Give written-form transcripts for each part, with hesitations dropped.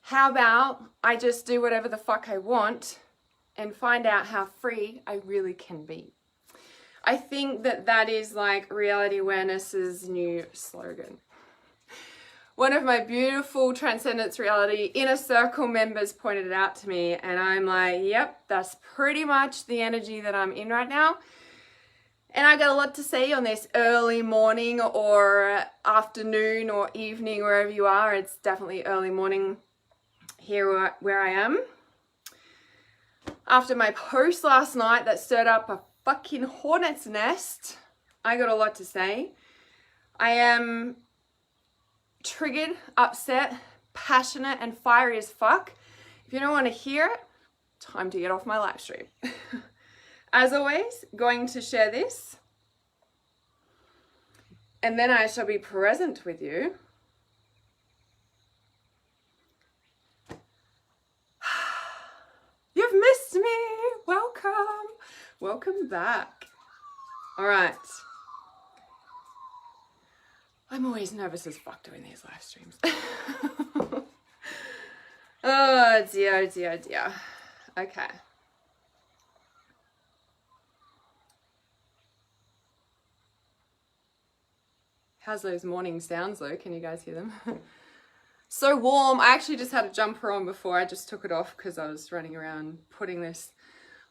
how about I just do whatever the fuck I want and find out how free I really can be? I think that is like Reality Awareness's new slogan. One of my beautiful Transcendence Reality Inner Circle members pointed it out to me, and I'm like, yep, that's pretty much the energy that I'm in right now. And I got a lot to say on this early morning or afternoon or evening, wherever you are. It's definitely early morning here where I am. After my post last night that stirred up a fucking hornet's nest, I got a lot to say. I am triggered, upset, passionate, and fiery as fuck. If you don't want to hear it, time to get off my live stream. As always, going to share this, and then I shall be present with you. You've missed me. Welcome. Welcome back. All right. I'm always nervous as fuck doing these live streams. Oh dear, oh dear, oh dear. Okay. How's those morning sounds though? Can you guys hear them? So warm. I actually just had a jumper on before. I just took it off because I was running around putting this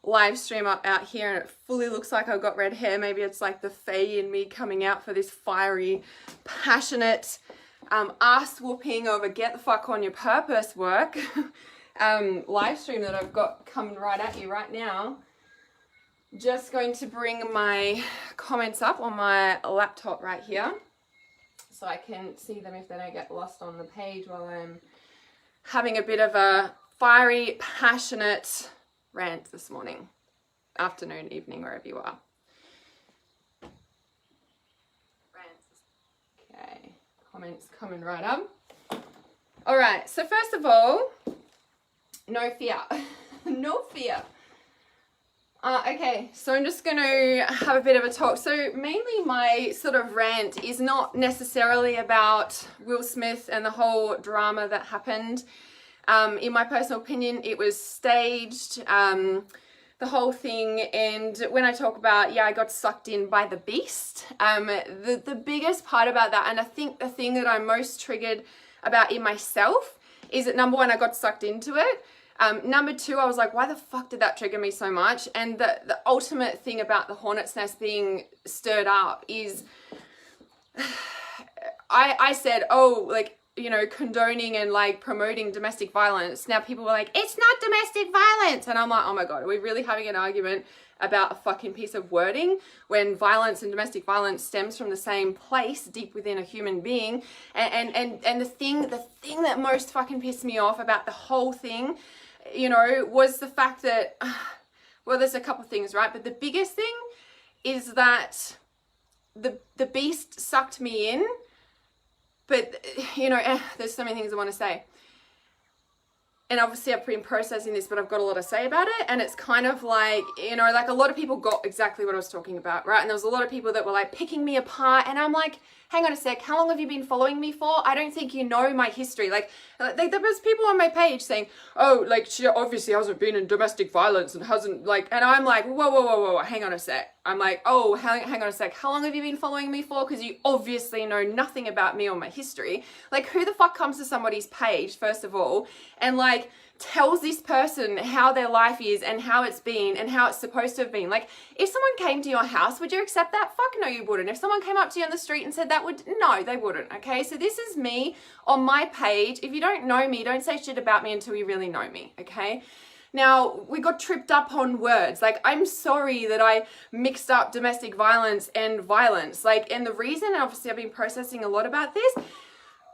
live stream up out here, and it fully looks like I've got red hair. Maybe it's like the fae in me coming out for this fiery, passionate, ass whooping over get the fuck on your purpose work live stream that I've got coming right at you right now. Just going to bring my comments up on my laptop right here so I can see them if they don't get lost on the page while I'm having a bit of a fiery, passionate rant this morning, afternoon, evening, wherever you are. Okay, comments coming right up. All right, so first of all, no fear. No fear. Okay, so I'm just going to have a bit of a talk. So mainly my sort of rant is not necessarily about Will Smith and the whole drama that happened. In my personal opinion, it was staged, the whole thing. And when I talk about, yeah, I got sucked in by the beast, the biggest part about that, and I think the thing that I'm most triggered about in myself is that, number one, I got sucked into it. Number two, I was like, why the fuck did that trigger me so much? And the ultimate thing about the hornet's nest being stirred up is I said, oh, like, you know, condoning and like promoting domestic violence. Now people were like, it's not domestic violence. And I'm like, oh my God, are we really having an argument about a fucking piece of wording when violence and domestic violence stems from the same place deep within a human being? And the thing that most fucking pissed me off about the whole thing, you know, was the fact that, well, there's a couple things, right? But the biggest thing is that the beast sucked me in. But, you know, there's so many things I want to say. And obviously I've been processing this, but I've got a lot to say about it. And it's kind of like, you know, like a lot of people got exactly what I was talking about, right? And there was a lot of people that were like picking me apart. And I'm like, hang on a sec, how long have you been following me for? I don't think you know my history. Like there was people on my page saying, oh, like she obviously hasn't been in domestic violence and hasn't like, and I'm like, whoa, hang on a sec. I'm like, oh, hang on a sec. How long have you been following me for? Because you obviously know nothing about me or my history. Like, who the fuck comes to somebody's page, first of all, and like tells this person how their life is and how it's been and how it's supposed to have been? Like, if someone came to your house, would you accept that? Fuck no, you wouldn't. If someone came up to you on the street and said that, no, they wouldn't. Okay, so this is me on my page. If you don't know me, don't say shit about me until you really know me. Okay. Now, we got tripped up on words. Like, I'm sorry that I mixed up domestic violence and violence. Like, and the reason, and obviously I've been processing a lot about this,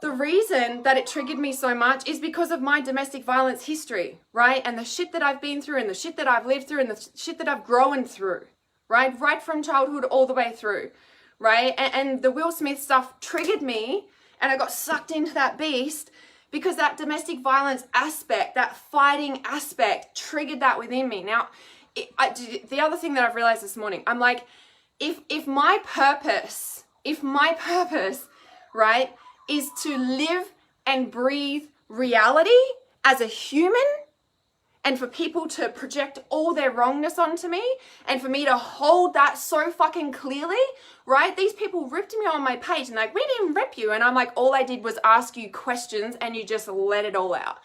the reason that it triggered me so much is because of my domestic violence history, right? And the shit that I've been through and the shit that I've lived through and the shit that I've grown through, right? Right from childhood all the way through, right? And the Will Smith stuff triggered me, and I got sucked into that beast because that domestic violence aspect, that fighting aspect, triggered that within me. Now, the other thing that I've realized this morning, I'm like, if my purpose, right, is to live and breathe reality as a human, and for people to project all their wrongness onto me, and for me to hold that so fucking clearly, right? These people ripped me on my page and like, we didn't rip you. And I'm like, all I did was ask you questions and you just let it all out.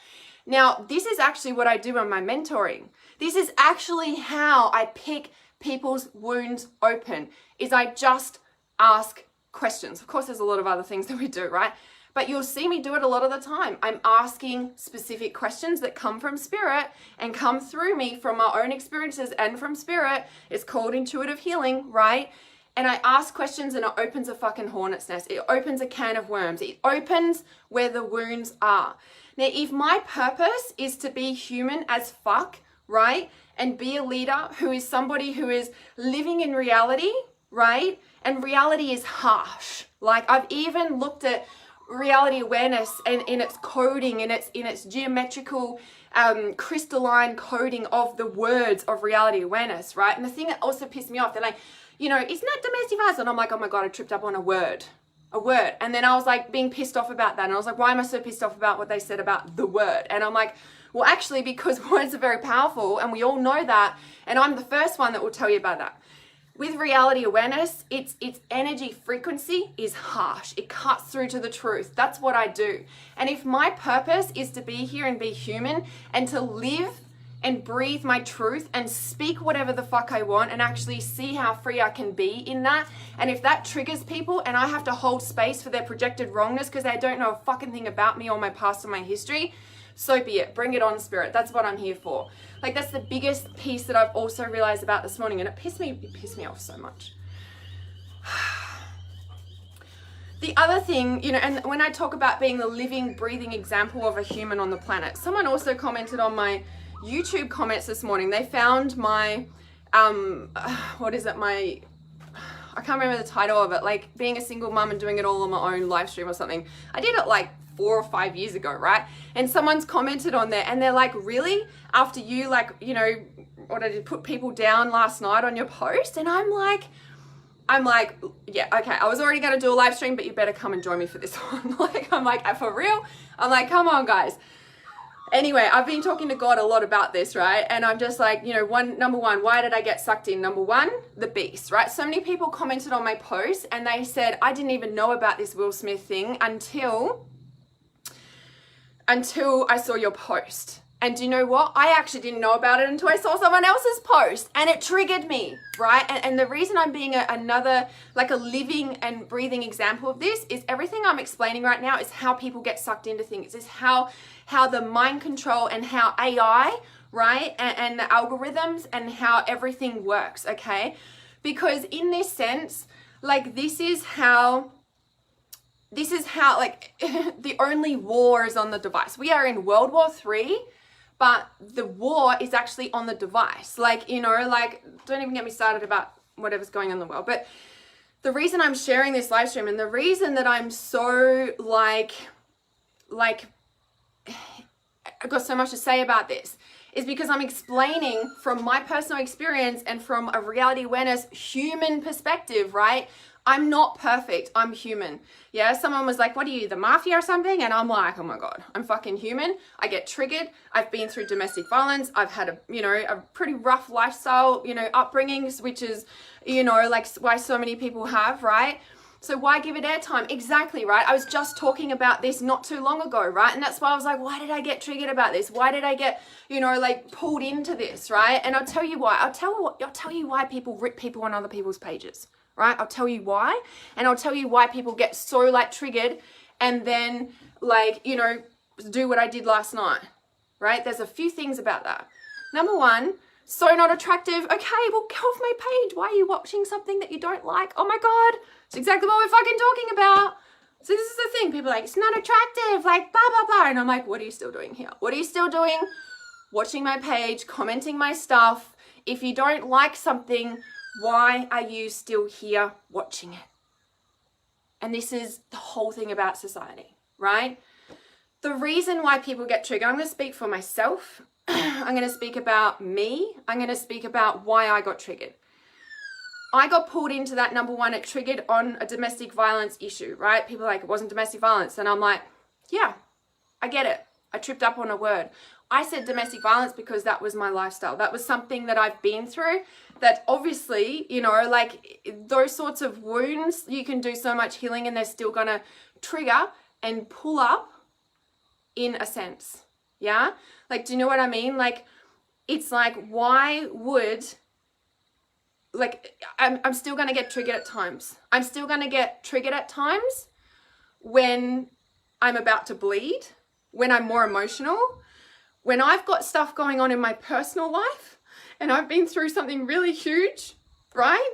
Now, this is actually what I do in my mentoring. This is actually how I pick people's wounds open, is I just ask questions. Of course, there's a lot of other things that we do, right? But you'll see me do it a lot of the time. I'm asking specific questions that come from spirit and come through me from my own experiences and from spirit. It's called intuitive healing, right? And I ask questions and it opens a fucking hornet's nest. It opens a can of worms. It opens where the wounds are. Now, if my purpose is to be human as fuck, right? And be a leader who is somebody who is living in reality, right? And reality is harsh. Like, I've even looked at reality awareness and in its coding, in its geometrical crystalline coding of the words of reality awareness, right? And the thing that also pissed me off, they're like, you know, it's not domestic violence. And I'm like, oh my God, I tripped up on a word. And then I was like being pissed off about that. And I was like, why am I so pissed off about what they said about the word? And I'm like, well, actually, because words are very powerful and we all know that. And I'm the first one that will tell you about that. With reality awareness, its energy frequency is harsh. It cuts through to the truth. That's what I do. And if my purpose is to be here and be human and to live and breathe my truth and speak whatever the fuck I want and actually see how free I can be in that, and if that triggers people and I have to hold space for their projected wrongness because they don't know a fucking thing about me or my past or my history, so be it. Bring it on, spirit. That's what I'm here for. Like, that's the biggest piece that I've also realized about this morning, and it pissed me off so much. The other thing, you know, and when I talk about being the living, breathing example of a human on the planet, someone also commented on my YouTube comments this morning. They found my, I can't remember the title of it, like being a single mum and doing it all on my own live stream or something. I did it like 4 or 5 years ago, right? And someone's commented on there and they're like, really? After you, like, you know, what I did, put people down last night on your post? And I'm like, yeah, okay, I was already going to do a live stream, but you better come and join me for this one. I'm like, for real? I'm like, come on, guys. Anyway, I've been talking to God a lot about this, right? And I'm just like, you know, number one, why did I get sucked in? Number one, the beast, right? So many people commented on my post and they said, I didn't even know about this Will Smith thing until I saw your post. And do you know what? I actually didn't know about it until I saw someone else's post and it triggered me, right? And the reason I'm being another, like a living and breathing example of this is everything I'm explaining right now is how people get sucked into things. It's how the mind control and how AI, right? And the algorithms and how everything works, okay? Because in this sense, like this is how like the only war is on the device. We are in World War III, but the war is actually on the device. Like, you know, like, don't even get me started about whatever's going on in the world. But the reason I'm sharing this live stream and the reason that I'm so like, I've got so much to say about this is because I'm explaining from my personal experience and from a reality awareness human perspective, right? I'm not perfect. I'm human. Yeah, someone was like, what are you, the mafia or something? And I'm like, oh my God, I'm fucking human. I get triggered. I've been through domestic violence. I've had a pretty rough lifestyle, upbringings, which is, like why so many people have, right? So why give it airtime? Exactly, right? I was just talking about this not too long ago, right? And that's why I was like, why did I get triggered about this? Why did I get, like pulled into this, right? And I'll tell you why. I'll tell you why people rip people on other people's pages. Right? I'll tell you why. And I'll tell you why people get so like triggered and then like, do what I did last night. Right? There's a few things about that. Number one, so not attractive. Okay, well, get off my page. Why are you watching something that you don't like? Oh my God. It's exactly what we're fucking talking about. So this is the thing. People are like, it's not attractive. Like, blah, blah, blah. And I'm like, what are you still doing here? What are you still doing? Watching my page, commenting my stuff. If you don't like something, why are you still here watching it? And this is the whole thing about society, right? The reason why people get triggered, I'm going to speak for myself. I'm going to speak about me. I'm going to speak about why I got triggered. I got pulled into that. Number one, it triggered on a domestic violence issue, right? People are like, it wasn't domestic violence. And I'm like, yeah, I get it. I tripped up on a word. I said domestic violence because that was my lifestyle. That was something that I've been through, that obviously, you know, like those sorts of wounds, you can do so much healing and they're still gonna trigger and pull up in a sense. Yeah? Like, do you know what I mean? Like, it's like, why would, like, I'm still gonna get triggered at times. I'm still gonna get triggered at times when I'm about to bleed, when I'm more emotional, when I've got stuff going on in my personal life and I've been through something really huge, right?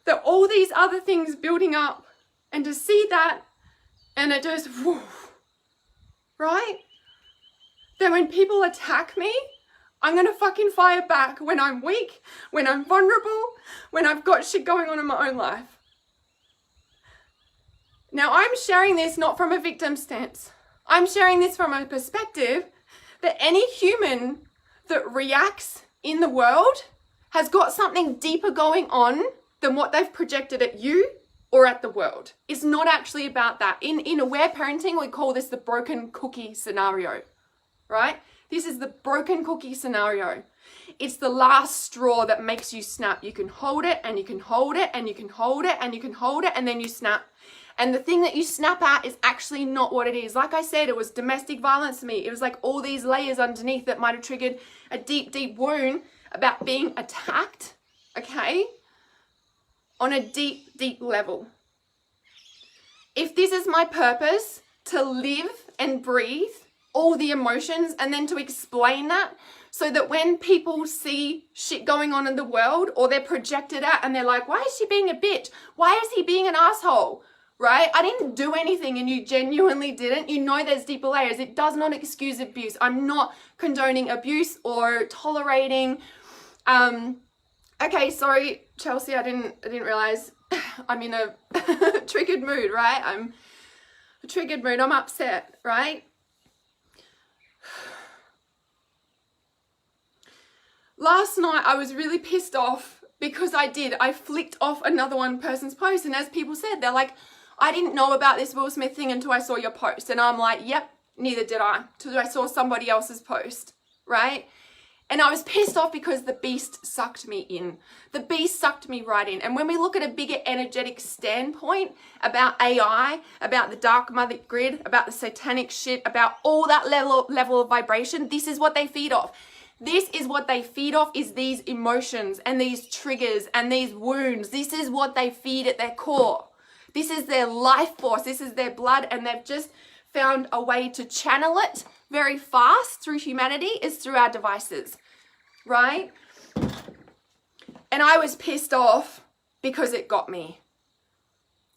That all these other things building up, and to see that and it just, whoo, right? Then when people attack me, I'm gonna fucking fire back when I'm weak, when I'm vulnerable, when I've got shit going on in my own life. Now I'm sharing this not from a victim stance. I'm sharing this from a perspective that any human that reacts in the world has got something deeper going on than what they've projected at you or at the world. It's not actually about that. In aware parenting, we call this the broken cookie scenario, right? This is the broken cookie scenario. It's the last straw that makes you snap. You can hold it and you can hold it and you can hold it and you can hold it and then you snap. And the thing that you snap at is actually not what it is. Like I said, it was domestic violence to me. It was like all these layers underneath that might have triggered a deep, deep wound about being attacked, okay? On a deep, deep level. If this is my purpose, to live and breathe all the emotions and then to explain that so that when people see shit going on in the world or they're projected at and they're like, why is she being a bitch? Why is he being an asshole? Right? I didn't do anything and you genuinely didn't. You know there's deeper layers. It does not excuse abuse. I'm not condoning abuse or tolerating. Okay, sorry, Chelsea, I didn't realize I'm in a triggered mood, right? I'm a triggered mood. I'm upset, right? Last night I was really pissed off because I flicked off another one person's post, and as people said, they're like, I didn't know about this Will Smith thing until I saw your post. And I'm like, yep, neither did I, till I saw somebody else's post, right? And I was pissed off because the beast sucked me in. The beast sucked me right in. And when we look at a bigger energetic standpoint about AI, about the dark mother grid, about the satanic shit, about all that level of vibration, this is what they feed off. This is what they feed off, is these emotions and these triggers and these wounds. This is what they feed at their core. This is their life force. This is their blood, and they've just found a way to channel it very fast through humanity is through our devices, right? And I was pissed off because it got me.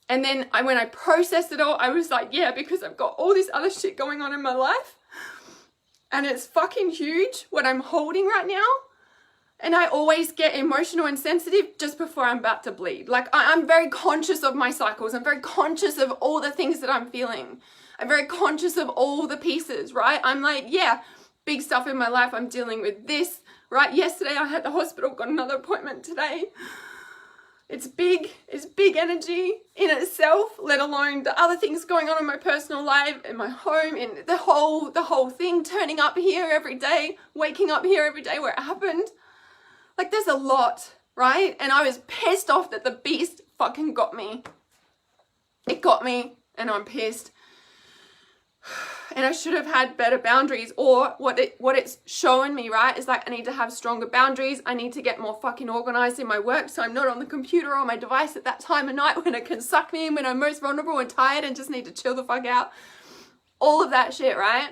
And then when I processed it all, I was like, yeah, because I've got all this other shit going on in my life. And it's fucking huge what I'm holding right now. And I always get emotional and sensitive just before I'm about to bleed. Like, I'm very conscious of my cycles. I'm very conscious of all the things that I'm feeling. I'm very conscious of all the pieces, right? I'm like, yeah, big stuff in my life. I'm dealing with this, right? Yesterday I had the hospital, got another appointment today. It's big energy in itself, let alone the other things going on in my personal life, in my home, in the whole thing, turning up here every day, waking up here every day where it happened. Like, there's a lot, right? And I was pissed off that the beast fucking got me. It got me, and I'm pissed. And I should have had better boundaries, or what it's showing me, right, is like I need to have stronger boundaries. I need to get more fucking organized in my work so I'm not on the computer or my device at that time of night when it can suck me in, when I'm most vulnerable and tired and just need to chill the fuck out. All of that shit, right?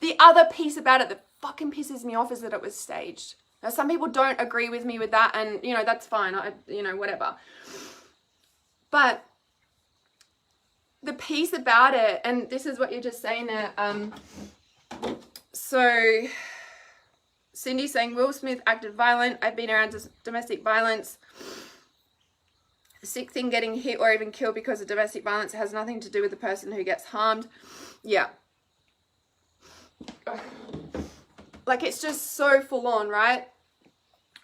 The other piece about it that fucking pisses me off is that it was staged. Now, some people don't agree with me with that, and, you know, that's fine. Whatever. But the piece about it, and this is what you're just saying there. So Cindy saying, Will Smith acted violent. I've been around domestic violence. The sick thing, getting hit or even killed because of domestic violence has nothing to do with the person who gets harmed. Yeah. Like, it's just so full on, right?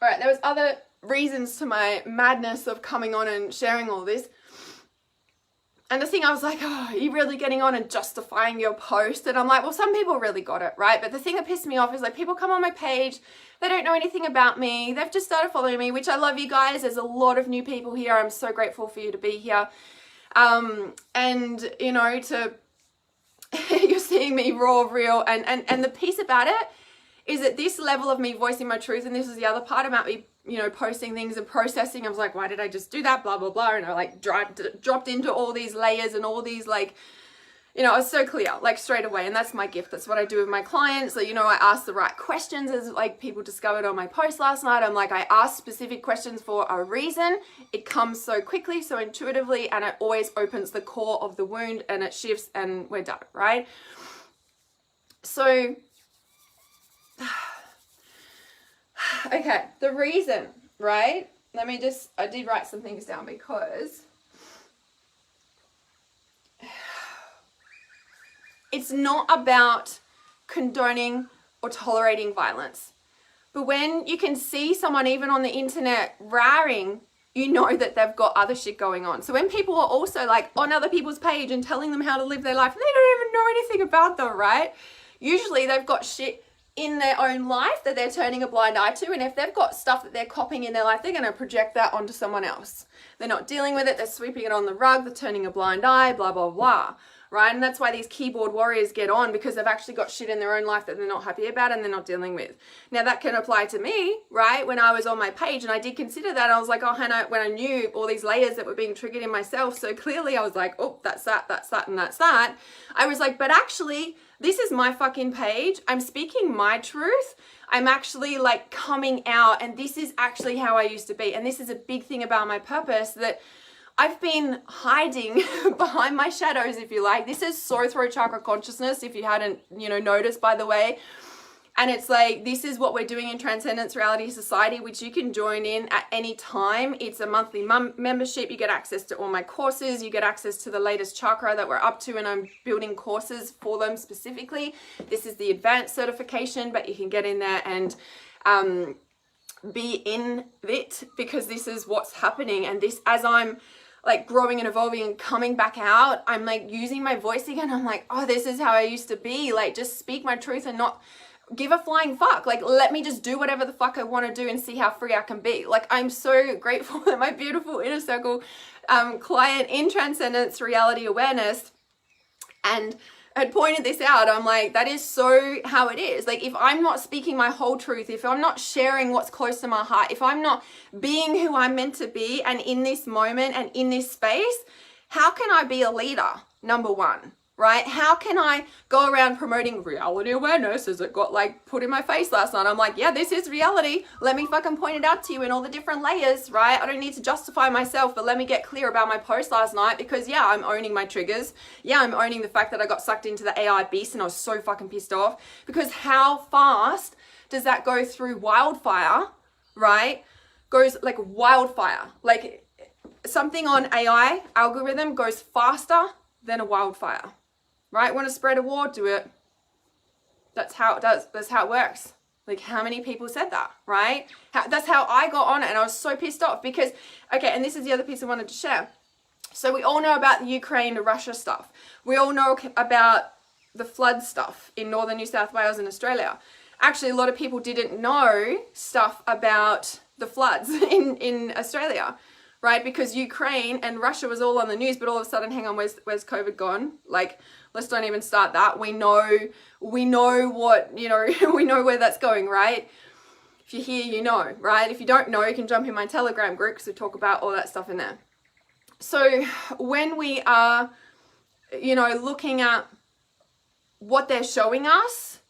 All right, there was other reasons to my madness of coming on and sharing all this. And the thing I was like, oh, are you really getting on and justifying your post? And I'm like, well, some people really got it, right? But the thing that pissed me off is like people come on my page, they don't know anything about me. They've just started following me, which I love you guys. There's a lot of new people here. I'm so grateful for you to be here. And you know, you're seeing me raw, real. And the piece about it is at this level of me voicing my truth, and this is the other part about me, you know, posting things and processing. I was like, why did I just do that? Blah, blah, blah. And I like dropped into all these layers and all these like, you know, I was so clear, like straight away. And that's my gift. That's what I do with my clients. So, you know, I ask the right questions, as like people discovered on my post last night. I'm like, I ask specific questions for a reason. It comes so quickly, so intuitively, and it always opens the core of the wound and it shifts and we're done, right? So, okay, the reason, right? I did write some things down because it's not about condoning or tolerating violence. But when you can see someone even on the internet raring, you know that they've got other shit going on. So when people are also like on other people's page and telling them how to live their life, and they don't even know anything about them, right? Usually they've got shit in their own life that they're turning a blind eye to. And if they've got stuff that they're copying in their life, they're going to project that onto someone else. They're not dealing with it. They're sweeping it on the rug. They're turning a blind eye, blah, blah, blah. Right? And that's why these keyboard warriors get on, because they've actually got shit in their own life that they're not happy about and they're not dealing with. Now that can apply to me, right? When I was on my page, and I did consider that, I was like, oh, Hannah, when I knew all these layers that were being triggered in myself so clearly, I was like, oh, that's that, and that's that. I was like, but actually, this is my fucking page. I'm speaking my truth. I'm actually like coming out, and this is actually how I used to be. And this is a big thing about my purpose, that I've been hiding behind my shadows, if you like. This is soul throat chakra consciousness, if you hadn't, you know, noticed, by the way. And it's like, this is what we're doing in Transcendence Reality Society, which you can join in at any time. It's a monthly membership. You get access to all my courses. You get access to the latest chakra that we're up to, and I'm building courses for them specifically. This is the advanced certification, but you can get in there and be in it, because this is what's happening. And this, as I'm like growing and evolving and coming back out, I'm like using my voice again. I'm like, oh, this is how I used to be. Like, just speak my truth and not give a flying fuck. Like, let me just do whatever the fuck I want to do and see how free I can be. Like, I'm so grateful that my beautiful inner circle client in Transcendence Reality Awareness and had pointed this out. I'm like, that is so how it is. Like, if I'm not speaking my whole truth, if I'm not sharing what's close to my heart, if I'm not being who I'm meant to be and in this moment and in this space, how can I be a leader? Number one, right? How can I go around promoting reality awareness, as it got like put in my face last night? I'm like, yeah, this is reality. Let me fucking point it out to you in all the different layers, right? I don't need to justify myself, but let me get clear about my post last night, because yeah, I'm owning my triggers. Yeah, I'm owning the fact that I got sucked into the AI beast and I was so fucking pissed off, because how fast does that go through wildfire, right? Goes like wildfire. Like, something on AI algorithm goes faster than a wildfire. Right? Want to spread a war? Do it. That's how it does. That's how it works. Like, how many people said that, right? That's how I got on it, and I was so pissed off because, okay, and this is the other piece I wanted to share. So we all know about the Ukraine to Russia stuff. We all know about the flood stuff in northern New South Wales and Australia. Actually, a lot of people didn't know stuff about the floods in Australia, right? Because Ukraine and Russia was all on the news, but all of a sudden, hang on, where's COVID gone? Like, let's don't even start that. We know what, you know, we know where that's going, right? If you're here, you know, right? If you don't know, you can jump in my Telegram group, because we talk about all that stuff in there. So when we are, you know, looking at what they're showing us,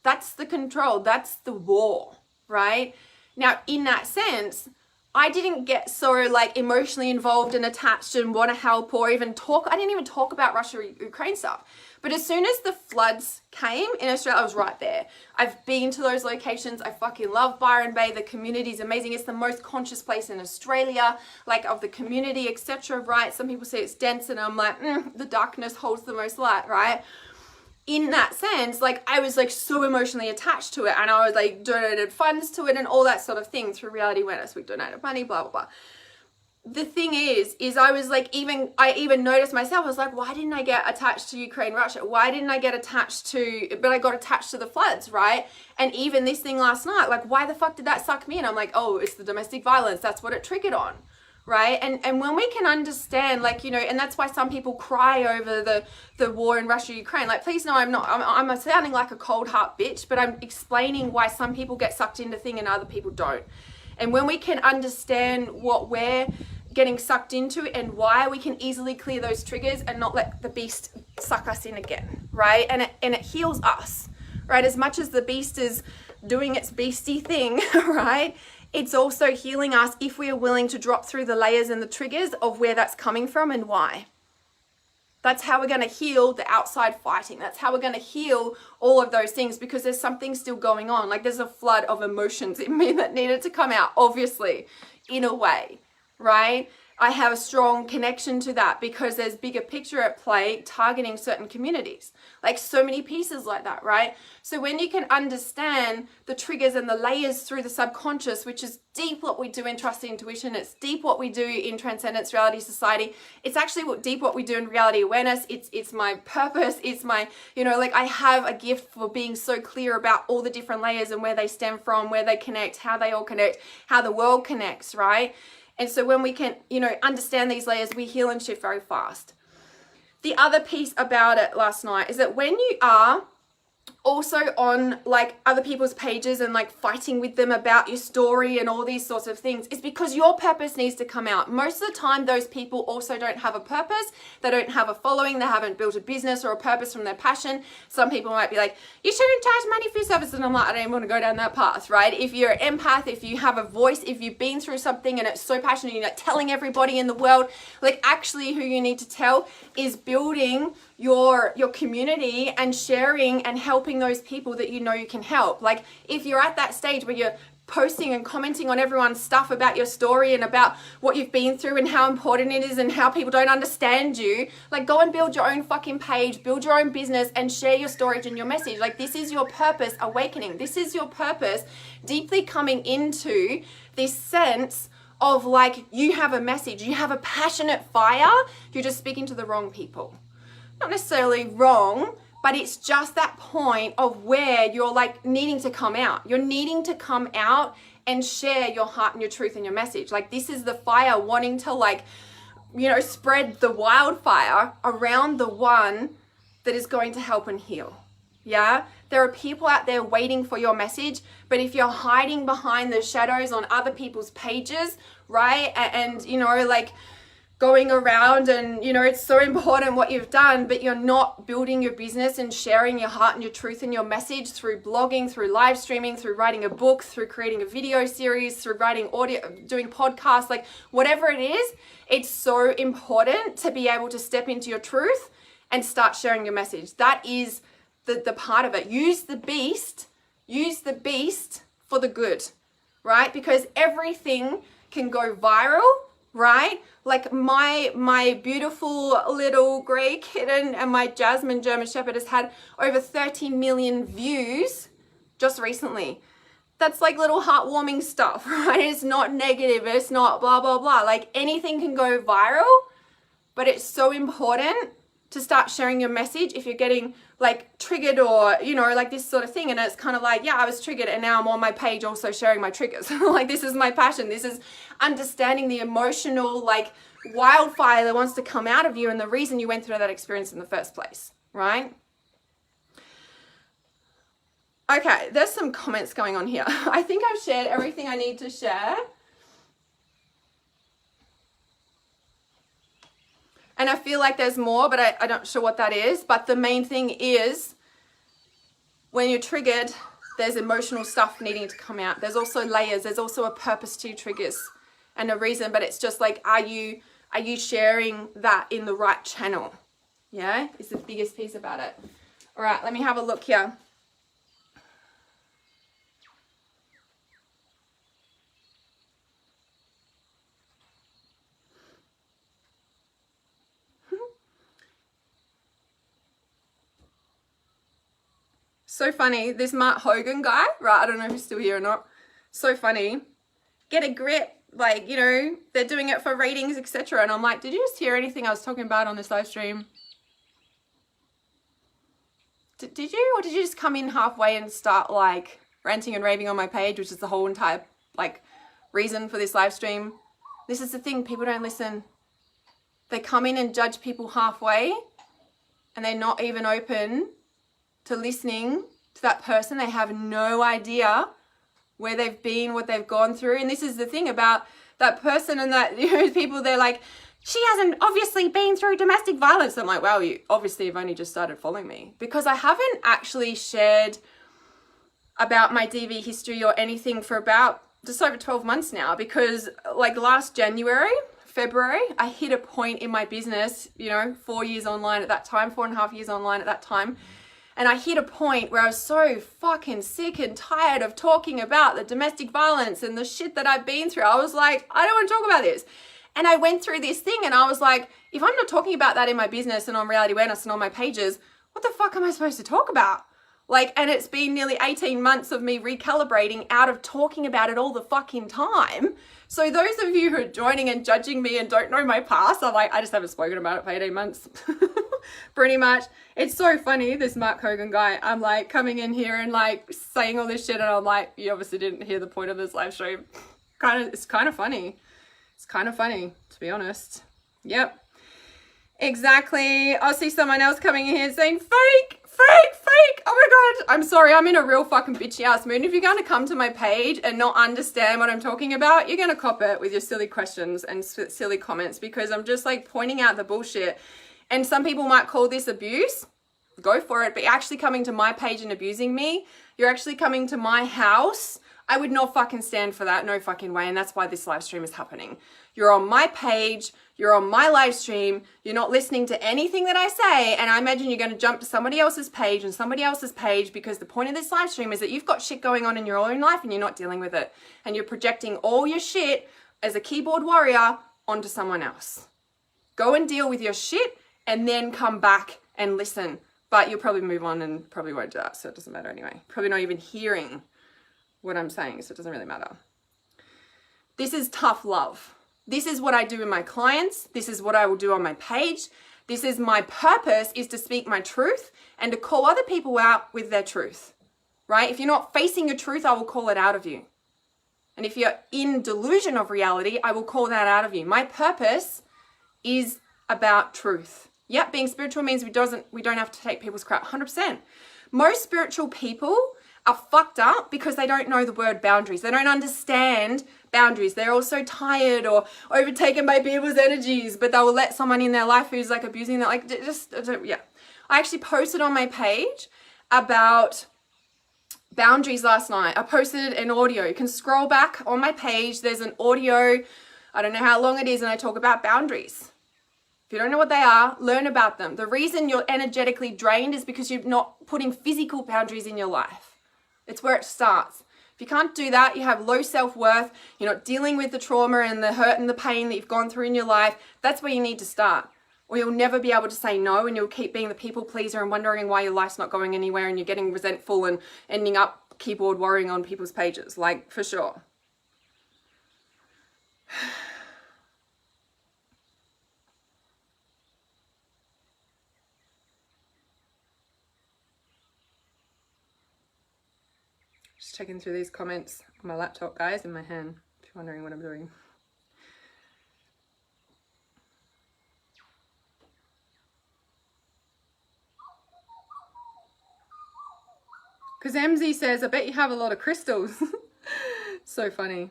that's the control, that's the war, right? Now, in that sense, I didn't get so like emotionally involved and attached and want to help or even talk. I didn't even talk about Russia-Ukraine stuff. But as soon as the floods came in Australia, I was right there. I've been to those locations. I fucking love Byron Bay. The community is amazing. It's the most conscious place in Australia, like of the community, etc. Right? Some people say it's dense, and I'm like, the darkness holds the most light, right? In that sense, like, I was like so emotionally attached to it, and I was like donated funds to it and all that sort of thing through Reality Awareness. We donated money, blah, blah, blah. the thing is I was like, I even noticed myself, I was like, why didn't I get attached to Ukraine, Russia? Why didn't I get attached to, but I got attached to the floods, right? And even this thing last night, like, why the fuck did that suck me in? I'm like, oh, it's the domestic violence. That's what it triggered on, right? And when we can understand, like, you know, and that's why some people cry over the war in Russia, Ukraine. Like, please know I'm sounding like a cold heart bitch, but I'm explaining why some people get sucked into thing and other people don't. And when we can understand what we're getting sucked into and why, we can easily clear those triggers and not let the beast suck us in again, right? And it heals us, right? As much as the beast is doing its beastie thing, right? It's also healing us if we are willing to drop through the layers and the triggers of where that's coming from and why. That's how we're going to heal the outside fighting. That's how we're going to heal all of those things, because there's something still going on. Like, there's a flood of emotions in me that needed to come out, obviously, in a way, right? I have a strong connection to that because there's bigger picture at play targeting certain communities. Like, so many pieces like that, right? So when you can understand the triggers and the layers through the subconscious, which is deep what we do in Trust the Intuition, it's deep what we do in Transcendence Reality Society, it's actually deep what we do in Reality Awareness, it's my purpose, it's my, you know, like, I have a gift for being so clear about all the different layers and where they stem from, where they connect, how they all connect, how the world connects, right? And so when we can, you know, understand these layers, we heal and shift very fast. The other piece about it last night is that when you are also on like other people's pages and like fighting with them about your story and all these sorts of things, is because your purpose needs to come out. Most of the time, those people also don't have a purpose. They don't have a following. They haven't built a business or a purpose from their passion. Some people might be like, you shouldn't charge money for your service. And I'm like, I don't even want to go down that path, right? If you're an empath, if you have a voice, if you've been through something and it's so passionate, you're like telling everybody in the world, like, actually who you need to tell is building your community and sharing and helping those people that you know you can help. Like, if you're at that stage where you're posting and commenting on everyone's stuff about your story and about what you've been through and how important it is and how people don't understand you, like, go and build your own fucking page, build your own business and share your story and your message. Like, this is your purpose awakening. This is your purpose deeply coming into this sense of like, you have a message, you have a passionate fire, you're just speaking to the wrong people. Not necessarily wrong, but it's just that point of where you're like needing to come out. You're needing to come out and share your heart and your truth and your message. Like, this is the fire wanting to, like, you know, spread the wildfire around the one that is going to help and heal. Yeah, there are people out there waiting for your message, but if you're hiding behind the shadows on other people's pages, right, and you know, like, going around and, you know, it's so important what you've done, but you're not building your business and sharing your heart and your truth and your message through blogging, through live streaming, through writing a book, through creating a video series, through writing audio, doing podcasts, like whatever it is, it's so important to be able to step into your truth and start sharing your message. That is the part of it. Use the beast for the good, right? Because everything can go viral, right? Like my beautiful little grey kitten and my Jasmine German Shepherd has had over 13 million views just recently. That's like little heartwarming stuff, right? It's not negative, it's not blah, blah, blah. Like, anything can go viral, but it's so important to start sharing your message if you're getting like triggered or, you know, like this sort of thing. And it's kind of like, yeah, I was triggered and now I'm on my page also sharing my triggers. Like, this is my passion. This is understanding the emotional like wildfire that wants to come out of you and the reason you went through that experience in the first place, right? Okay, there's some comments going on here. I think I've shared everything I need to share. And I feel like there's more, but I'm not sure what that is. But the main thing is, when you're triggered, there's emotional stuff needing to come out. There's also layers. There's also a purpose to triggers and a reason. But it's just like, are you sharing that in the right channel? Yeah, it's the biggest piece about it. All right, let me have a look here. So funny, this Mark Hogan guy, right? I don't know if he's still here or not. So funny. Get a grip. like, you know, they're doing it for ratings, etc. And I'm like, did you just hear anything I was talking about on this live stream? Did you? Or did you just come in halfway and start like ranting and raving on my page, which is the whole entire like reason for this live stream? This is the thing, people don't listen. They come in and judge people halfway, and they're not even open to listening to that person. They have no idea where they've been, what they've gone through. And this is the thing about that person and that, you know, people, they're like, she hasn't obviously been through domestic violence. I'm like, wow, you obviously have only just started following me, because I haven't actually shared about my DV history or anything for about just over 12 months now, because like last February, I hit a point in my business, you know, 4 years online at that time, 4.5 years online at that time. And I hit a point where I was so fucking sick and tired of talking about the domestic violence and the shit that I've been through. I was like, I don't want to talk about this. And I went through this thing and I was like, if I'm not talking about that in my business and on Reality Awareness and on my pages, what the fuck am I supposed to talk about? Like, and it's been nearly 18 months of me recalibrating out of talking about it all the fucking time. So those of you who are joining and judging me and don't know my past, I'm like, I just haven't spoken about it for 18 months. Pretty much. It's so funny, this Mark Hogan guy. I'm like coming in here and like saying all this shit and I'm like, you obviously didn't hear the point of this live stream. It's kind of funny. It's kind of funny, to be honest. Yep. Exactly. I'll see someone else coming in here saying fake. Oh my God. I'm sorry. I'm in a real fucking bitchy ass mood. If you're going to come to my page and not understand what I'm talking about, you're going to cop it with your silly questions and silly comments, because I'm just like pointing out the bullshit. And some people might call this abuse. Go for it. But you're actually coming to my page and abusing me. You're actually coming to my house. I would not fucking stand for that. No fucking way. And that's why this live stream is happening. You're on my page. You're on my live stream. You're not listening to anything that I say. And I imagine you're going to jump to somebody else's page and somebody else's page, because the point of this live stream is that you've got shit going on in your own life and you're not dealing with it. And you're projecting all your shit as a keyboard warrior onto someone else. Go and deal with your shit and then come back and listen. But you'll probably move on and probably won't do that. So it doesn't matter anyway. Probably not even hearing what I'm saying. So it doesn't really matter. This is tough love. This is what I do with my clients. This is what I will do on my page. This is my purpose, is to speak my truth and to call other people out with their truth, right? If you're not facing your truth, I will call it out of you. And if you're in delusion of reality, I will call that out of you. My purpose is about truth. Yep, being spiritual means we don't have to take people's crap, 100%. Most spiritual people are fucked up because they don't know the word boundaries. They don't understand boundaries. They're also tired or overtaken by people's energies, but they will let someone in their life who's like abusing them. Like, yeah. I actually posted on my page about boundaries last night. I posted an audio. You can scroll back on my page. There's an audio. I don't know how long it is, and I talk about boundaries. If you don't know what they are, learn about them. The reason you're energetically drained is because you're not putting physical boundaries in your life. It's where it starts. If you can't do that, you have low self-worth, you're not dealing with the trauma and the hurt and the pain that you've gone through in your life, that's where you need to start. Or you'll never be able to say no, and you'll keep being the people pleaser and wondering why your life's not going anywhere, and you're getting resentful and ending up keyboard warring on people's pages, like, for sure. Just checking through these comments on my laptop, guys, in my hand, if you're wondering what I'm doing. Because MZ says, I bet you have a lot of crystals. So funny.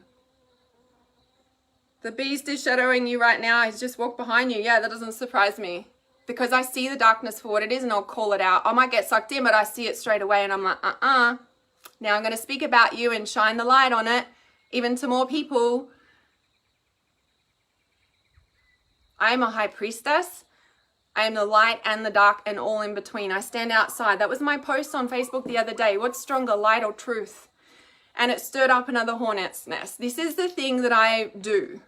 The beast is shadowing you right now. He's just walked behind you. Yeah, that doesn't surprise me. Because I see the darkness for what it is and I'll call it out. I might get sucked in, but I see it straight away and I'm like, Now I'm going to speak about you and shine the light on it, even to more people. I am a high priestess. I am the light and the dark and all in between. I stand outside. That was my post on Facebook the other day. What's stronger, light or truth? And it stirred up another hornet's nest. This is the thing that I do.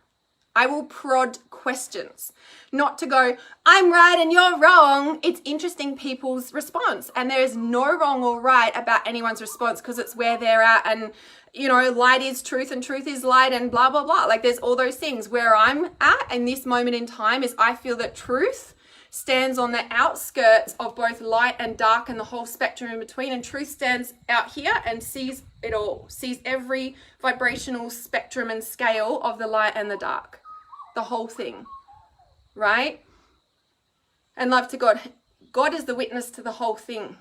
I will prod questions, not to go, I'm right and you're wrong. It's interesting people's response, and there is no wrong or right about anyone's response, because it's where they're at, and light is truth and truth is light, and blah, blah, blah. Like, there's all those things. Where I'm at in this moment in time is I feel that truth stands on the outskirts of both light and dark and the whole spectrum in between, and truth stands out here and sees it all, sees every vibrational spectrum and scale of the light and the dark, the whole thing, right? And love to God. God is the witness to the whole thing.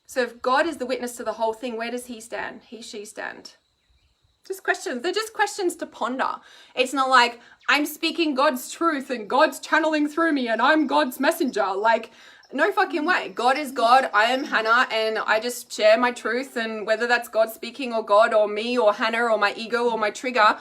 So if God is the witness to the whole thing, where does he stand? He, she stand. Just questions. They're just questions to ponder. It's not like I'm speaking God's truth and God's channeling through me and I'm God's messenger. Like, no fucking way. God is God. I am Hannah, and I just share my truth, and whether that's God speaking or God or me or Hannah or my ego or my trigger,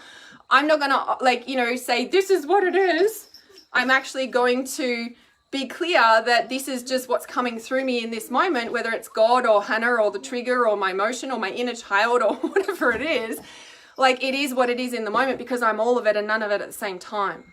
I'm not gonna say this is what it is. I'm actually going to be clear that this is just what's coming through me in this moment, whether it's God or Hannah or the trigger or my emotion or my inner child or whatever it is. Like, it is what it is in the moment, because I'm all of it and none of it at the same time,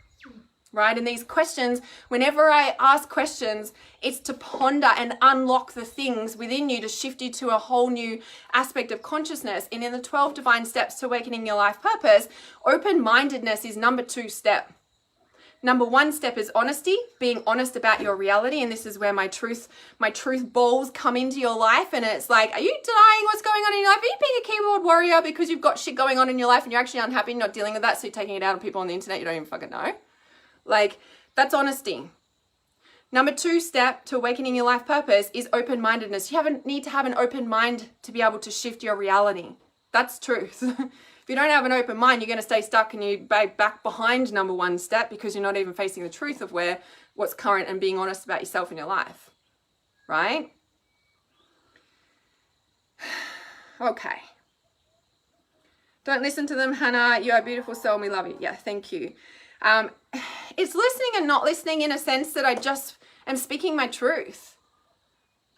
right? And these questions, whenever I ask questions, it's to ponder and unlock the things within you to shift you to a whole new aspect of consciousness. And in the 12 divine steps to awakening your life purpose, open-mindedness is number 2 step. Number 1 step is honesty, being honest about your reality. And this is where my truth balls come into your life. And it's like, are you denying what's going on in your life? Are you being a keyboard warrior because you've got shit going on in your life and you're actually unhappy and not dealing with that, so you're taking it out on people on the internet you don't even fucking know? Like, that's honesty. Number 2 step to awakening your life purpose is open-mindedness. You need to have an open mind to be able to shift your reality. That's truth. If you don't have an open mind, you're going to stay stuck and you back behind number 1 step, because you're not even facing the truth of what's current and being honest about yourself in your life, right? Okay. Don't listen to them, Hannah. You are a beautiful soul and we love you. Yeah, thank you. It's listening and not listening in a sense that I just am speaking my truth.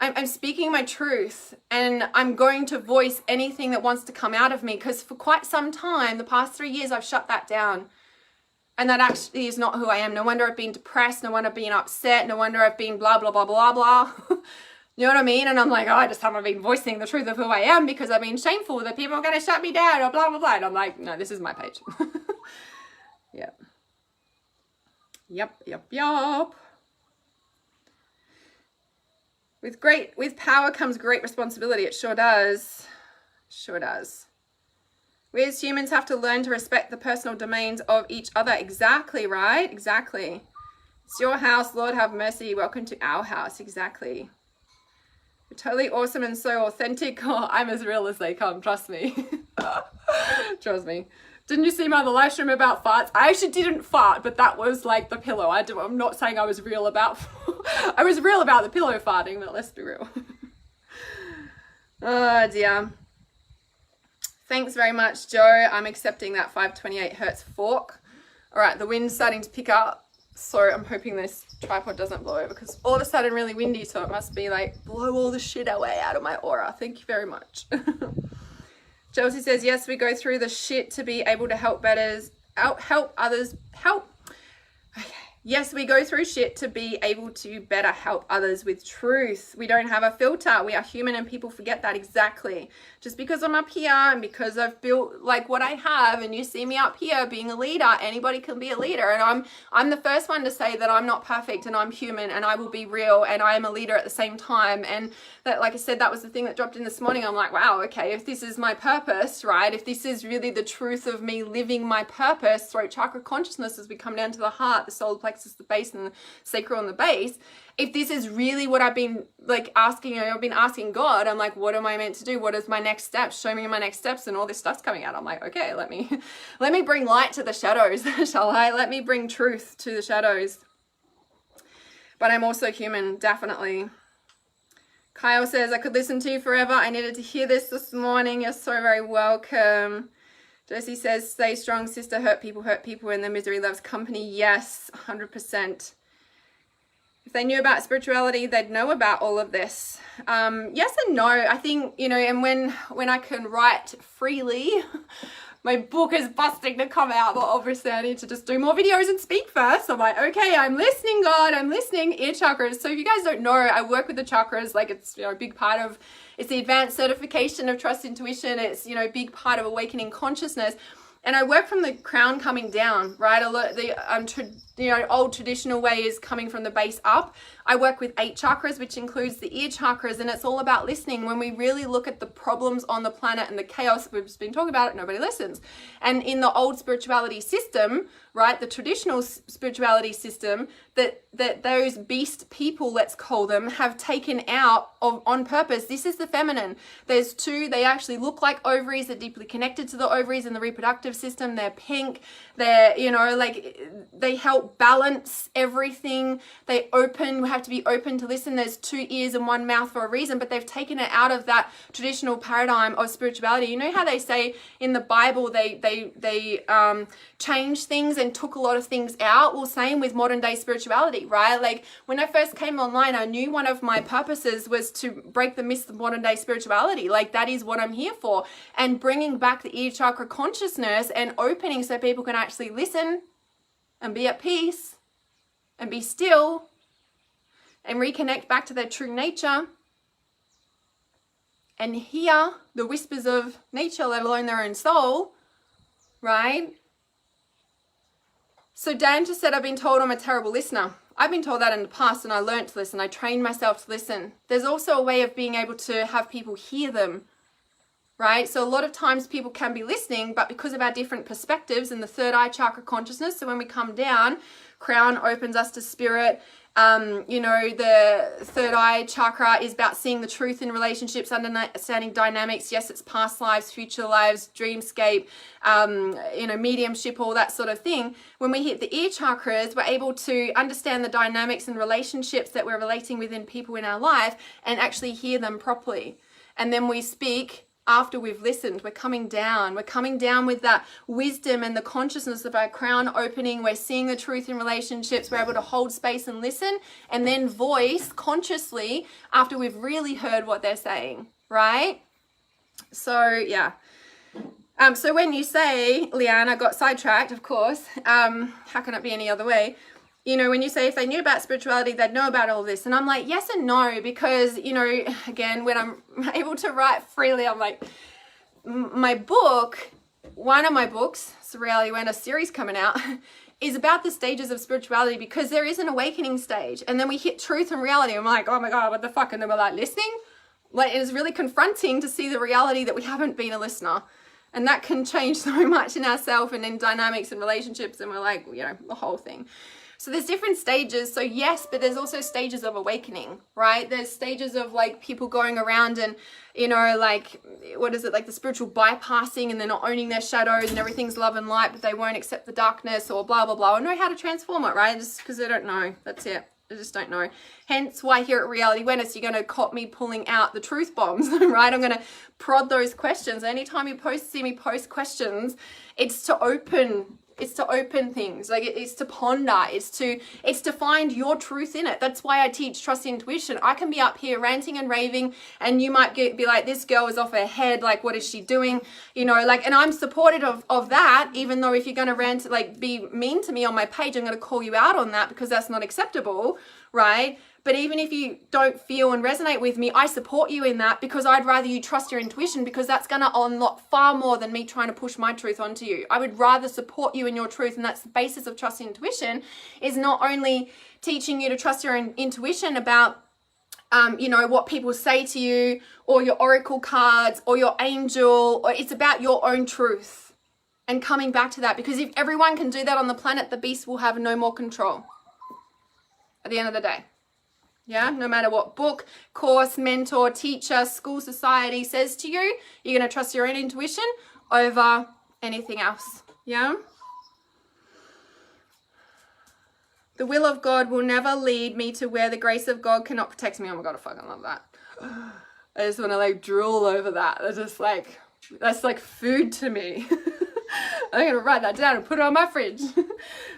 I'm speaking my truth, and I'm going to voice anything that wants to come out of me, because for quite some time, the past 3 years, I've shut that down. And that actually is not who I am. No wonder I've been depressed. No wonder I've been upset. No wonder I've been blah, blah, blah, blah, blah. You know what I mean? And I'm like, oh, I just haven't been voicing the truth of who I am because I've been shameful that people are going to shut me down or blah, blah, blah. And I'm like, no, this is my page. Yep. Yep. With power comes great responsibility. It sure does. Sure does. We as humans have to learn to respect the personal domains of each other. Exactly, right? Exactly. It's your house. Lord have mercy. Welcome to our house. Exactly. You're totally awesome and so authentic. Oh, I'm as real as they come. Trust me. Trust me. Didn't you see my other live stream about farts? I actually didn't fart, but that was like the pillow. I'm not saying I was real about I was real about the pillow farting, but let's be real. Oh dear. Thanks very much, Joe. I'm accepting that 528 hertz fork. All right, the wind's starting to pick up, so I'm hoping this tripod doesn't blow over, because all of a sudden really windy, so it must be like blow all the shit away out of my aura. Thank you very much. Chelsea says, yes, we go through the shit to be able to help others. Yes, we go through shit to be able to better help others with truth. We don't have a filter. We are human, and people forget that. Exactly. Just because I'm up here and because I've built like what I have, and you see me up here being a leader, anybody can be a leader. And I'm the first one to say that I'm not perfect and I'm human and I will be real and I am a leader at the same time. And that, like I said, that was the thing that dropped in this morning. I'm like, wow, okay, if this is my purpose, right? If this is really the truth of me living my purpose, throat chakra consciousness, as we come down to the heart, the solar plexus, the base, and the sacral and the base, if this is really what I've been like asking, I've been asking God, I'm like, what am I meant to do? What is my next steps? Show me my next steps, and all this stuff's coming out. I'm like, okay, let me bring light to the shadows, shall I? Let me bring truth to the shadows. But I'm also human, definitely. Kyle says, I could listen to you forever. I needed to hear this morning. You're so very welcome. Josie says, stay strong, sister. Hurt people, and the misery loves company. Yes, 100%. If they knew about spirituality, they'd know about all of this. Yes and no. I think, and when I can write freely, my book is busting to come out, but obviously I need to just do more videos and speak first. I'm like, okay, I'm listening, God, I'm listening. Ear chakras. So if you guys don't know, I work with the chakras, like it's, you know, a big part of, it's the advanced certification of trust intuition. It's, you know, a big part of awakening consciousness. And I work from the crown coming down, right? A lot, the old traditional way is coming from the base up. I work with 8 chakras, which includes the ear chakras, and it's all about listening. When we really look at the problems on the planet and the chaos, we've just been talking about it, nobody listens. And in the old spirituality system, right, the traditional spirituality system, that those beast people, let's call them, have taken out on purpose. This is the feminine. There's 2, they actually look like ovaries. They're deeply connected to the ovaries in the reproductive system. They're pink. They're, you know, like they help balance everything. They open, we have to be open to listen. There's 2 ears and 1 mouth for a reason, but they've taken it out of that traditional paradigm of spirituality. You know how they say in the Bible, they changed things and took a lot of things out? Well, same with modern day spirituality, right? Like when I first came online, I knew one of my purposes was to break the myths of modern day spirituality. Like that is what I'm here for. And bringing back the ear chakra consciousness and opening so people can actually listen and be at peace and be still and reconnect back to their true nature and hear the whispers of nature, let alone their own soul, right? So Dan just said, I've been told I'm a terrible listener. I've been told that in the past, and I learned to listen. I trained myself to listen. There's also a way of being able to have people hear them, right? So a lot of times people can be listening, but because of our different perspectives and the third eye chakra consciousness, so when we come down, crown opens us to spirit. You know, the third eye chakra is about seeing the truth in relationships, understanding dynamics. Yes, it's past lives, future lives, dreamscape, you know, mediumship, all that sort of thing. When we hit the ear chakras, we're able to understand the dynamics and relationships that we're relating within people in our life and actually hear them properly. And then we speak after we've listened. We're coming down with that wisdom and the consciousness of our crown opening. We're seeing the truth in relationships. We're able to hold space and listen and then voice consciously after we've really heard what they're saying, right? So yeah. So when you say, Leanne, I got sidetracked, of course, how can it be any other way? You know, when you say if they knew about spirituality, they'd know about all this. And I'm like, yes and no, because, you know, again, when I'm able to write freely, I'm like, my book, one of my books, it's a Reality Awareness series coming out, is about the stages of spirituality, because there is an awakening stage. And then we hit truth and reality. I'm like, oh my God, what the fuck? And then we're like, listening? Like, it is really confronting to see the reality that we haven't been a listener. And that can change so much in ourselves and in dynamics and relationships. And we're like, you know, the whole thing. So there's different stages. So yes, but there's also stages of awakening, right? There's stages of like people going around and, you know, like, what is it? Like the spiritual bypassing, and they're not owning their shadows and everything's love and light, but they won't accept the darkness or blah, blah, blah, or know how to transform it, right? Just because they don't know. That's it. I just don't know. Hence why here at Reality Awareness, you're going to cop me pulling out the truth bombs, right? I'm going to prod those questions. Anytime you see me post questions, it's to open things. Like it's to ponder, it's to find your truth in it. That's why I teach trust intuition. I can be up here ranting and raving, and you might be like, this girl is off her head, like what is she doing, you know, like, and I'm supportive of that, even though if you're going to rant, like be mean to me on my page, I'm going to call you out on that because that's not acceptable, right? But even if you don't feel and resonate with me, I support you in that, because I'd rather you trust your intuition, because that's going to unlock far more than me trying to push my truth onto you. I would rather support you in your truth. And that's the basis of trust intuition, is not only teaching you to trust your intuition about, you know, what people say to you or your oracle cards or your angel, or it's about your own truth and coming back to that. Because if everyone can do that on the planet, the beast will have no more control at the end of the day. Yeah, no matter what book, course, mentor, teacher, school, society says to you, you're going to trust your own intuition over anything else. Yeah? The will of God will never lead me to where the grace of God cannot protect me. Oh my God, I fucking love that. I just want to like drool over that. That's just like, that's like food to me. I'm going to write that down and put it on my fridge.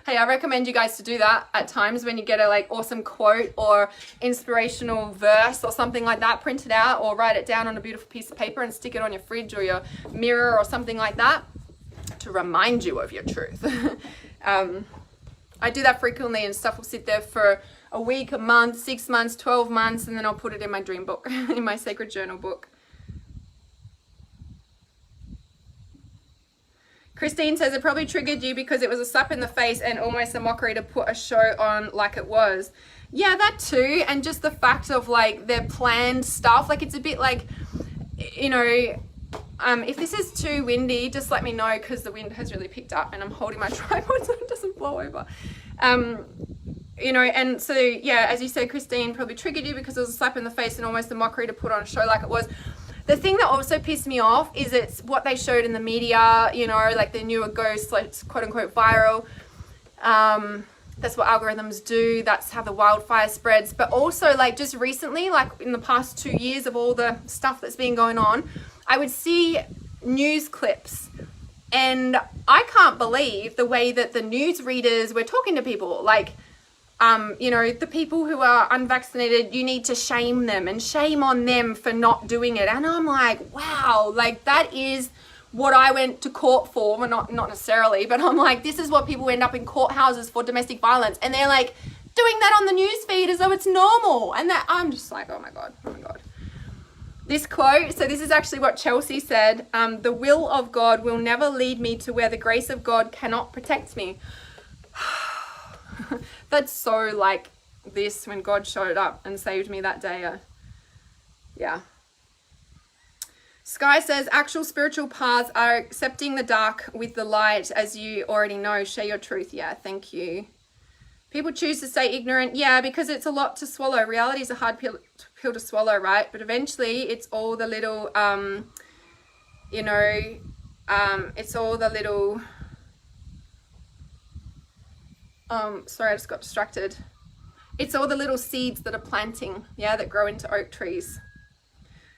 Hey, I recommend you guys to do that at times when you get a like awesome quote or inspirational verse or something like that. Print it out or write it down on a beautiful piece of paper and stick it on your fridge or your mirror or something like that. to remind you of your truth. I do that frequently, and stuff will sit there for a week, a month, 6 months, 12 months, and then I'll put it in my dream book, in my sacred journal book. Christine says it probably triggered you because it was a slap in the face and almost a mockery to put a show on like it was. Yeah, that too. And just the fact of like their planned stuff, like it's a bit like, you know, if this is too windy, just let me know, because the wind has really picked up and I'm holding my tripod so it doesn't blow over. You know, and so, yeah, as you said, Christine, probably triggered you because it was a slap in the face and almost a mockery to put on a show like it was. The thing that also pissed me off is it's what they showed in the media, you know, like they knew a ghost, like quote unquote viral. That's what algorithms do. That's how the wildfire spreads. But also like just recently, like in the past 2 years of all the stuff that's been going on, I would see news clips and I can't believe the way that the news readers were talking to people. Like, you know, the people who are unvaccinated, you need to shame them and shame on them for not doing it. And I'm like, wow, like that is what I went to court for. Well, not necessarily, but I'm like, this is what people end up in courthouses for, domestic violence. And they're like doing that on the news feed as though it's normal. And that I'm just like, oh my God. This quote, so this is actually what Chelsea said. The will of God will never lead me to where the grace of God cannot protect me. That's so like this when God showed up and saved me that day. Yeah. Sky says actual spiritual paths are accepting the dark with the light, as you already know. Share your truth. Yeah, thank you. People choose to stay ignorant. Yeah, because it's a lot to swallow. Reality is a hard pill to swallow, right? But eventually it's all the little, you know, it's all the little... sorry, I just got distracted. It's all the little seeds that are planting, yeah, that grow into oak trees.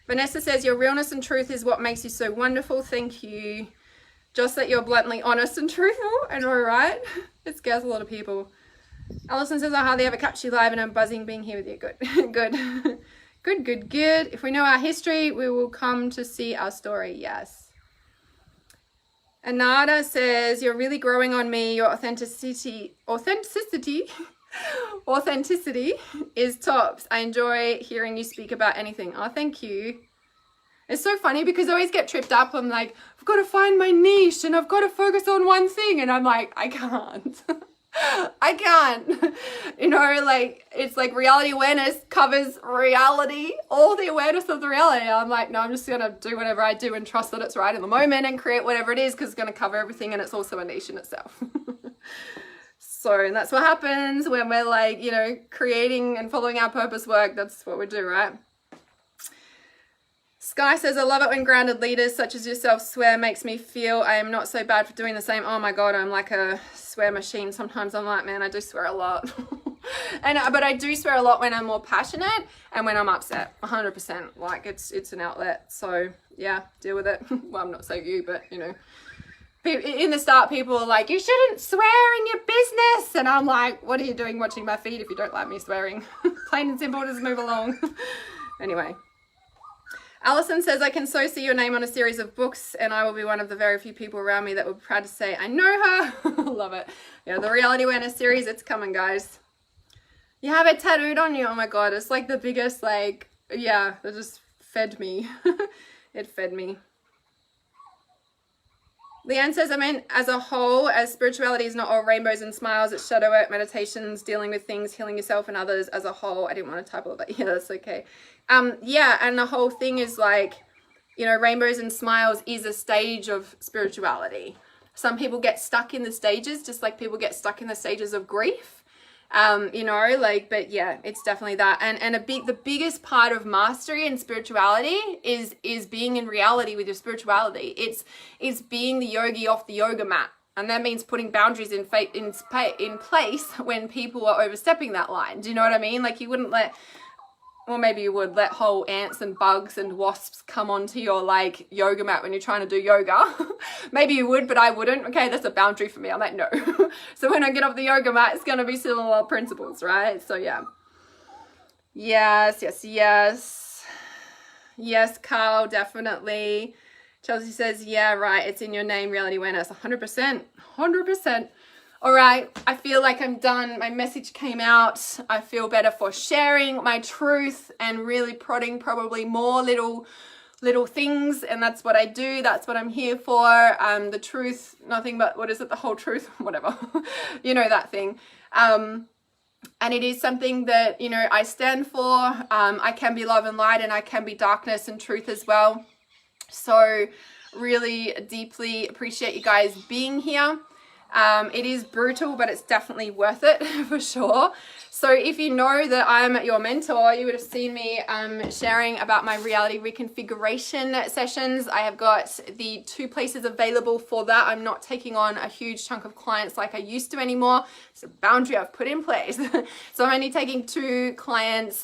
Vanessa says, your realness and truth is what makes you so wonderful. Thank you. Just that you're bluntly honest and truthful and all right. It scares a lot of people. Alison says, I hardly ever catch you live and I'm buzzing being here with you. Good. Good. If we know our history, we will come to see our story. Yes. Anada says, you're really growing on me. Your authenticity is tops. I enjoy hearing you speak about anything. Oh, thank you. It's so funny because I always get tripped up. I'm like, I've got to find my niche and I've got to focus on one thing. And I'm like, I can't. I can't. You know, like, it's like reality awareness covers reality, all the awareness of the reality. I'm like, no, I'm just going to do whatever I do and trust that it's right in the moment and create whatever it is because it's going to cover everything and it's also a niche in itself. So, and that's what happens when we're like, you know, creating and following our purpose work. That's what we do, right? Sky says, I love it when grounded leaders such as yourself swear. Makes me feel I am not so bad for doing the same. Oh my God, I'm like a swear machine. Sometimes I'm like, man, I do swear a lot. But I do swear a lot when I'm more passionate and when I'm upset, 100%. Like it's an outlet. So yeah, deal with it. Well, I'm not saying you, but you know, in the start, people are like, you shouldn't swear in your business. And I'm like, what are you doing watching my feed if you don't like me swearing? Plain and simple, just move along. Anyway. Alison says, I can so see your name on a series of books and I will be one of the very few people around me that will be proud to say, I know her. Love it. Yeah, the reality awareness series, it's coming, guys. You have it tattooed on you. Oh my God, it's like the biggest, like, yeah, that just fed me. It fed me. Leanne says, I mean, as a whole, as spirituality is not all rainbows and smiles, it's shadow work, meditations, dealing with things, healing yourself and others as a whole. I didn't want to type all that. Yeah, that's okay. Yeah, and the whole thing is like, you know, rainbows and smiles is a stage of spirituality. Some people get stuck in the stages, just like people get stuck in the stages of grief. You know, like, but yeah, it's definitely that. And the biggest part of mastery and spirituality is being in reality with your spirituality. It's being the yogi off the yoga mat. And that means putting boundaries in place when people are overstepping that line. Do you know what I mean? Like you wouldn't let, or maybe you would let whole ants and bugs and wasps come onto your like yoga mat when you're trying to do yoga. Maybe you would, but I wouldn't. Okay, that's a boundary for me. I'm like, no. So when I get off the yoga mat, it's going to be similar principles, right? So yeah. Yes, Carl, definitely. Chelsea says, yeah, right. It's in your name, reality awareness. 100%. 100%. All right. I feel like I'm done. My message came out. I feel better for sharing my truth and really prodding probably more little things, and that's what I do. That's what I'm here for. The truth, nothing but, what is it? The whole truth, whatever. You know, that thing. And it is something that, you know, I stand for. I can be love and light, and I can be darkness and truth as well. So really deeply appreciate you guys being here. It is brutal, but it's definitely worth it for sure. So if you know that I'm your mentor, you would have seen me sharing about my reality reconfiguration sessions. I have got the 2 places available for that. I'm not taking on a huge chunk of clients like I used to anymore. It's a boundary I've put in place. So I'm only taking 2 clients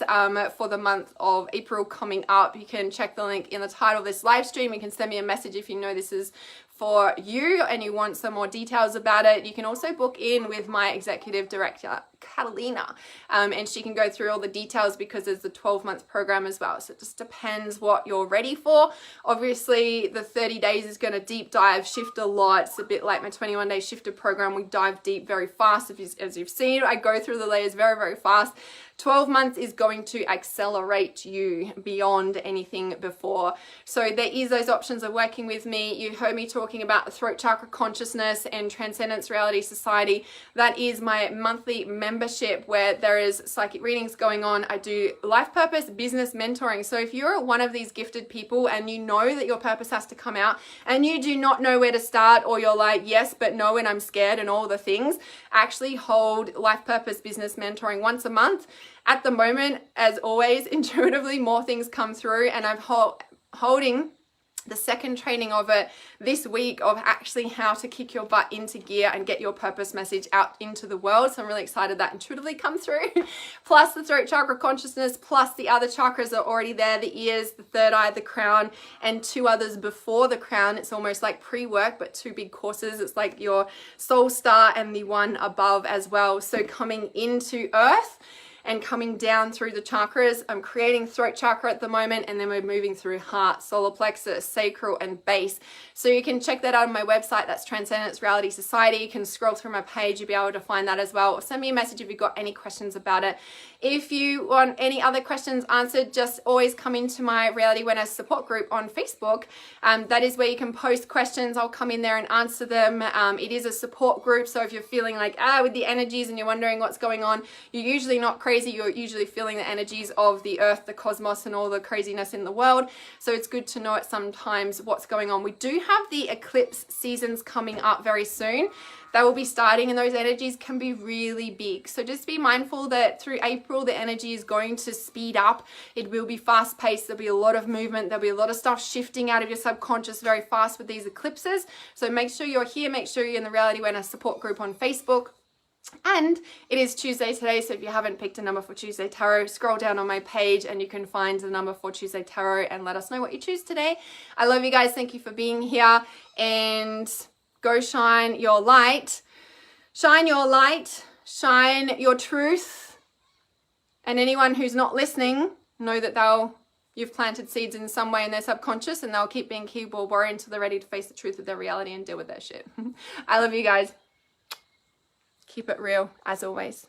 for the month of April coming up. You can check the link in the title of this live stream. You can send me a message if you know this is for you and you want some more details about it. You can also book in with my executive director, Catalina, and she can go through all the details because there's a 12-month program as well. So it just depends what you're ready for. Obviously, the 30 days is going to deep dive, shift a lot. It's a bit like my 21-day shifted program. We dive deep very fast. As you've seen, I go through the layers very, very fast. 12 months is going to accelerate you beyond anything before. So there is those options of working with me. You heard me talking about the throat chakra consciousness and Transcendence Reality Society. That is my monthly membership where there is psychic readings going on. I do life purpose business mentoring. So if you're one of these gifted people and you know that your purpose has to come out and you do not know where to start, or you're like, yes, but no, and I'm scared and all the things, actually hold life purpose business mentoring once a month. At the moment, as always, intuitively more things come through, and I'm holding the second training of it this week of actually how to kick your butt into gear and get your purpose message out into the world. So I'm really excited that intuitively come through. Plus the throat chakra consciousness, plus the other chakras are already there, the ears, the third eye, the crown, and 2 others before the crown. It's almost like pre-work, but 2 big courses. It's like your soul star and the one above as well. So coming into earth and coming down through the chakras. I'm creating throat chakra at the moment, and then we're moving through heart, solar plexus, sacral, and base. So you can check that out on my website. That's Transcendence Reality Society. You can scroll through my page. You'll be able to find that as well. Or send me a message if you've got any questions about it. If you want any other questions answered, just always come into my Reality Awareness support group on Facebook. That is where you can post questions. I'll come in there and answer them. It is a support group, so if you're feeling like, with the energies and you're wondering what's going on, you're usually not crazy. You're usually feeling the energies of the earth, the cosmos, and all the craziness in the world. So it's good to know it sometimes what's going on. We do have the eclipse seasons coming up very soon. They will be starting, and those energies can be really big. So just be mindful that through April, the energy is going to speed up. It will be fast paced. There'll be a lot of movement. There'll be a lot of stuff shifting out of your subconscious very fast with these eclipses. So make sure you're here. Make sure you're in the Reality Awareness support group on Facebook. And it is Tuesday today, so if you haven't picked a number for Tuesday Tarot, scroll down on my page and you can find the number for Tuesday Tarot and let us know what you choose today. I love you guys. Thank you for being here, and go shine your light. Shine your light. Shine your truth. And anyone who's not listening, know that you've planted seeds in some way in their subconscious, and they'll keep being keyboard warrior until they're ready to face the truth of their reality and deal with their shit. I love you guys. Keep it real, as always.